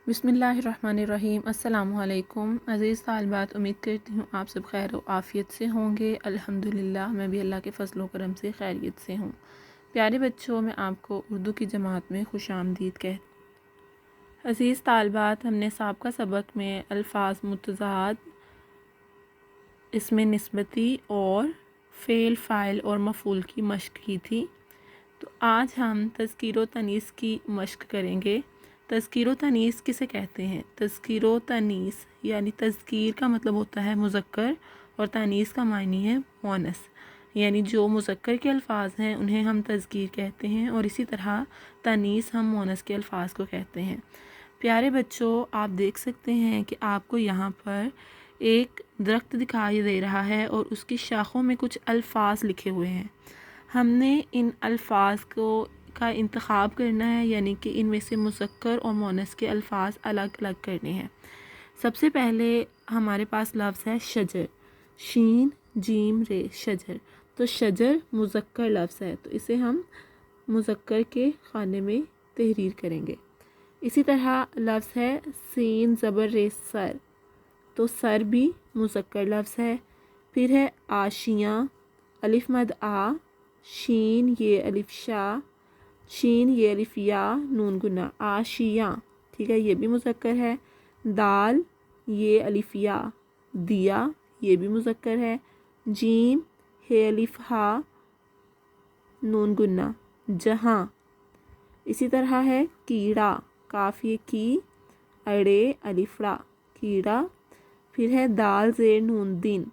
بسم اللہ الرحمن الرحیم۔ السلام علیکم عزیز طالبات، امید کرتی ہوں آپ سب خیر و عافیت سے ہوں گے۔ الحمدللہ میں بھی اللہ کے فضل و کرم سے خیریت سے ہوں۔ پیارے بچوں، میں آپ کو اردو کی جماعت میں خوش آمدید عزیز طالبات، ہم نے سابقہ سبق میں الفاظ متضاد، اسم نسبتی اور فعل، فاعل اور مفعول کی مشق کی تھی۔ تو آج ہم تذکیر و تانیث کی مشق کریں گے۔ تذکیر و تانیث کسے کہتے ہیں؟ تذکیر و تانیث یعنی تذکیر کا مطلب ہوتا ہے مذکر اور تانیث کا معنی ہے مؤنث، یعنی جو مذکر کے الفاظ ہیں انہیں ہم تذکیر کہتے ہیں، اور اسی طرح تانیث ہم مؤنث کے الفاظ کو کہتے ہیں۔ پیارے بچوں، آپ دیکھ سکتے ہیں کہ آپ کو یہاں پر ایک درخت دکھائی دے رہا ہے اور اس کی شاخوں میں کچھ الفاظ لکھے ہوئے ہیں۔ ہم نے ان الفاظ کا انتخاب کرنا ہے، یعنی کہ ان میں سے مذکر اور مؤنث کے الفاظ الگ الگ کرنے ہیں۔ سب سے پہلے ہمارے پاس لفظ ہے شجر، شین جیم رے، شجر۔ تو شجر مذکر لفظ ہے، تو اسے ہم مذکر کے خانے میں تحریر کریں گے۔ اسی طرح لفظ ہے سین زبر رے، سر۔ تو سر بھی مذکر لفظ ہے۔ پھر ہے آشیاں، الف مد آ، شین یہ الف شا، شین یہ الف یا، نون گنا، آشیاں، ٹھیک ہے، یہ بھی مذکر ہے۔ دال یہ الف یا، دیا، یہ بھی مذکر ہے۔ جیم ہے الف ہا، نون گنا، جہاں۔ اسی طرح ہے کیڑا، کاف یہ کی، اڑے الف را، کیڑا۔ پھر ہے دال زیر نون، دن۔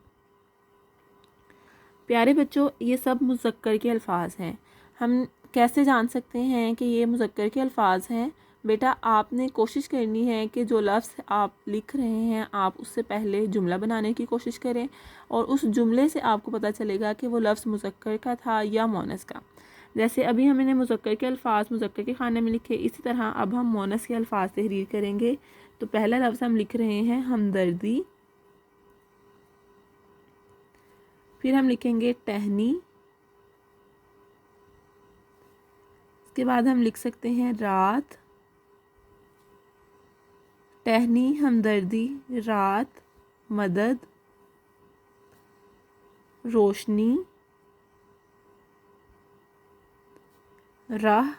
پیارے بچوں، یہ سب مذکر کے الفاظ ہیں۔ ہم کیسے جان سکتے ہیں کہ یہ مذکر کے الفاظ ہیں؟ بیٹا، آپ نے کوشش کرنی ہے کہ جو لفظ آپ لکھ رہے ہیں آپ اس سے پہلے جملہ بنانے کی کوشش کریں، اور اس جملے سے آپ کو پتہ چلے گا کہ وہ لفظ مذکر کا تھا یا مؤنث کا۔ جیسے ابھی ہم نے مذکر کے الفاظ مذکر کے خانے میں لکھے، اسی طرح اب ہم مؤنث کے الفاظ تحریر کریں گے۔ تو پہلا لفظ ہم لکھ رہے ہیں ہمدردی، پھر ہم لکھیں گے ٹہنی، اس کے بعد ہم لکھ سکتے ہیں رات، ٹہنی، ہمدردی، رات، مدد، روشنی، راہ،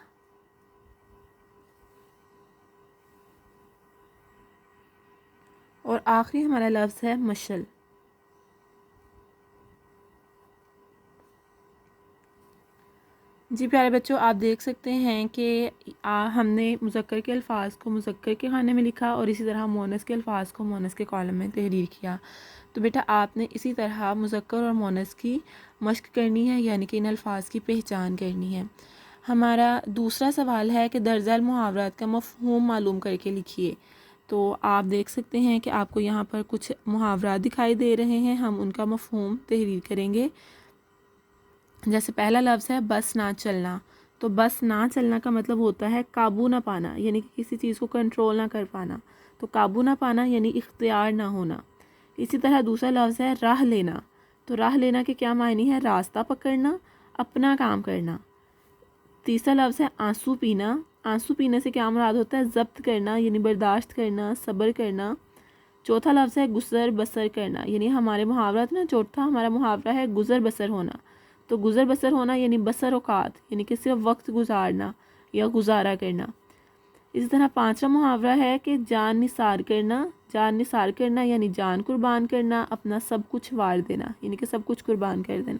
اور آخری ہمارا لفظ ہے مشل۔ جی پیارے بچوں، آپ دیکھ سکتے ہیں کہ ہم نے مذکر کے الفاظ کو مذکر کے خانے میں لکھا اور اسی طرح مؤنث کے الفاظ کو مؤنث کے کالم میں تحریر کیا۔ تو بیٹا آپ نے اسی طرح مذکر اور مؤنث کی مشق کرنی ہے، یعنی کہ ان الفاظ کی پہچان کرنی ہے۔ ہمارا دوسرا سوال ہے کہ درج ذیل محاورات کا مفہوم معلوم کر کے لکھیے۔ تو آپ دیکھ سکتے ہیں کہ آپ کو یہاں پر کچھ محاورات دکھائی دے رہے ہیں، ہم ان کا مفہوم تحریر کریں گے۔ جیسے پہلا لفظ ہے بس نہ چلنا۔ تو بس نہ چلنا کا مطلب ہوتا ہے قابو نہ پانا، یعنی کہ کسی چیز کو کنٹرول نہ کر پانا۔ تو قابو نہ پانا یعنی اختیار نہ ہونا۔ اسی طرح دوسرا لفظ ہے راہ لینا۔ تو راہ لینا کے کیا معنی ہے؟ راستہ پکڑنا، اپنا کام کرنا۔ تیسرا لفظ ہے آنسو پینا۔ آنسو پینے سے کیا مراد ہوتا ہے؟ ضبط کرنا، یعنی برداشت کرنا، صبر کرنا۔ چوتھا لفظ ہے گزر بسر کرنا، یعنی ہمارے محاورات میں چوتھا ہمارا محاورہ ہے گزر بسر ہونا۔ تو گزر بسر ہونا یعنی بسر اوقات، یعنی کہ صرف وقت گزارنا یا گزارا کرنا۔ اسی طرح پانچواں محاورہ ہے کہ جان نثار کرنا۔ جان نثار کرنا یعنی جان قربان کرنا، اپنا سب کچھ وار دینا، یعنی کہ سب کچھ قربان کر دینا۔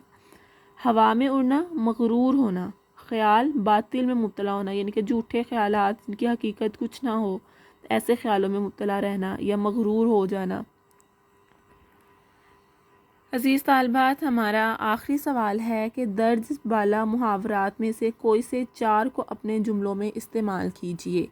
ہوا میں اڑنا، مغرور ہونا۔ خیال باطل میں مبتلا ہونا، یعنی کہ جھوٹے خیالات جن کی حقیقت کچھ نہ ہو، ایسے خیالوں میں مبتلا رہنا یا مغرور ہو جانا۔ عزیز طالبات، ہمارا آخری سوال ہے کہ درج بالا محاورات میں سے کوئی سے چار کو اپنے جملوں میں استعمال کیجیے۔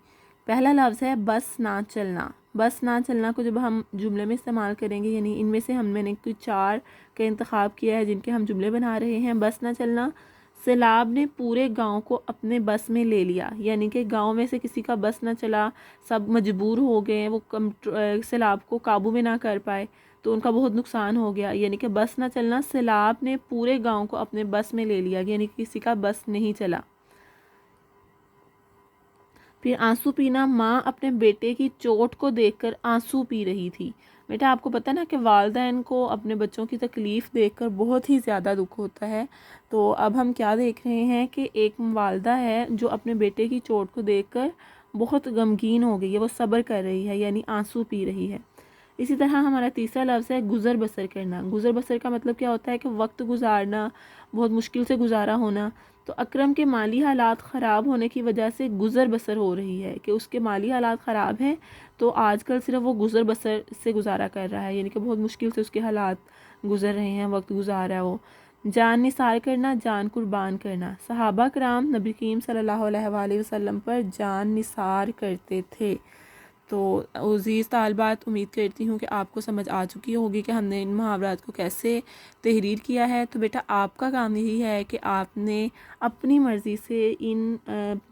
پہلا لفظ ہے بس نہ چلنا۔ بس نہ چلنا کو جب ہم جملے میں استعمال کریں گے، یعنی ان میں سے ہم نے کوئی چار کا انتخاب کیا ہے جن کے ہم جملے بنا رہے ہیں۔ بس نہ چلنا، سیلاب نے پورے گاؤں کو اپنے بس میں لے لیا، یعنی کہ گاؤں میں سے کسی کا بس نہ چلا، سب مجبور ہو گئے، وہ سیلاب کو قابو میں نہ کر پائے تو ان کا بہت نقصان ہو گیا۔ یعنی کہ بس نہ چلنا، سیلاب نے پورے گاؤں کو اپنے بس میں لے لیا، یعنی کہ کسی کا بس نہیں چلا۔ پھر آنسو پینا، ماں اپنے بیٹے کی چوٹ کو دیکھ کر آنسو پی رہی تھی۔ بیٹا آپ کو پتہ نا کہ والدین کو اپنے بچوں کی تکلیف دیکھ کر بہت ہی زیادہ دکھ ہوتا ہے۔ تو اب ہم کیا دیکھ رہے ہیں کہ ایک والدہ ہے جو اپنے بیٹے کی چوٹ کو دیکھ کر بہت غمگین ہو گئی ہے، وہ صبر کر رہی ہے، یعنی آنسو پی رہی ہے۔ اسی طرح ہمارا تیسرا لفظ ہے گزر بسر کرنا۔ گزر بسر کا مطلب کیا ہوتا ہے کہ وقت گزارنا، بہت مشکل سے گزارا ہونا۔ تو اکرم کے مالی حالات خراب ہونے کی وجہ سے گزر بسر ہو رہی ہے، کہ اس کے مالی حالات خراب ہیں تو آج کل صرف وہ گزر بسر سے گزارا کر رہا ہے، یعنی کہ بہت مشکل سے اس کے حالات گزر رہے ہیں، وقت گزار رہا ہے وہ۔ جان نثار کرنا، جان قربان کرنا۔ صحابہ کرام نبی کریم صلی اللہ علیہ وآلہ وسلم پر جان نثار کرتے تھے۔ تو عزیز طالبات، امید کرتی ہوں کہ آپ کو سمجھ آ چکی ہوگی کہ ہم نے ان محاورات کو کیسے تحریر کیا ہے۔ تو بیٹا آپ کا کام یہی ہے کہ آپ نے اپنی مرضی سے ان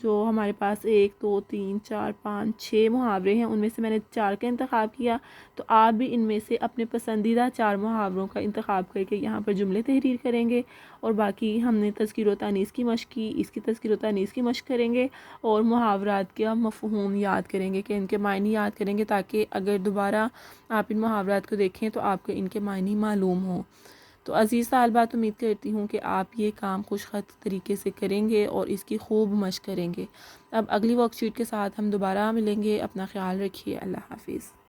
جو ہمارے پاس 1 2 3 4 5 6 محاورے ہیں، ان میں سے میں نے 4 کا انتخاب کیا، تو آپ بھی ان میں سے اپنے پسندیدہ 4 محاوروں کا انتخاب کر کے یہاں پر جملے تحریر کریں گے، اور باقی ہم نے تذکیر و تانیث کی مشق کی، اس کی تذکیر و تانیث کی مشق کریں گے، اور محاورات کا مفہوم یاد کریں گے کہ ان کے معنی یاد کریں گے، تاکہ اگر دوبارہ آپ ان محاورات کو دیکھیں تو آپ کو ان کے معنی معلوم ہوں۔ تو عزیز طالبات، امید کرتی ہوں کہ آپ یہ کام خوش خط طریقے سے کریں گے اور اس کی خوب مشق کریں گے۔ اب اگلی ورک شیٹ کے ساتھ ہم دوبارہ ملیں گے۔ اپنا خیال رکھیے۔ اللہ حافظ۔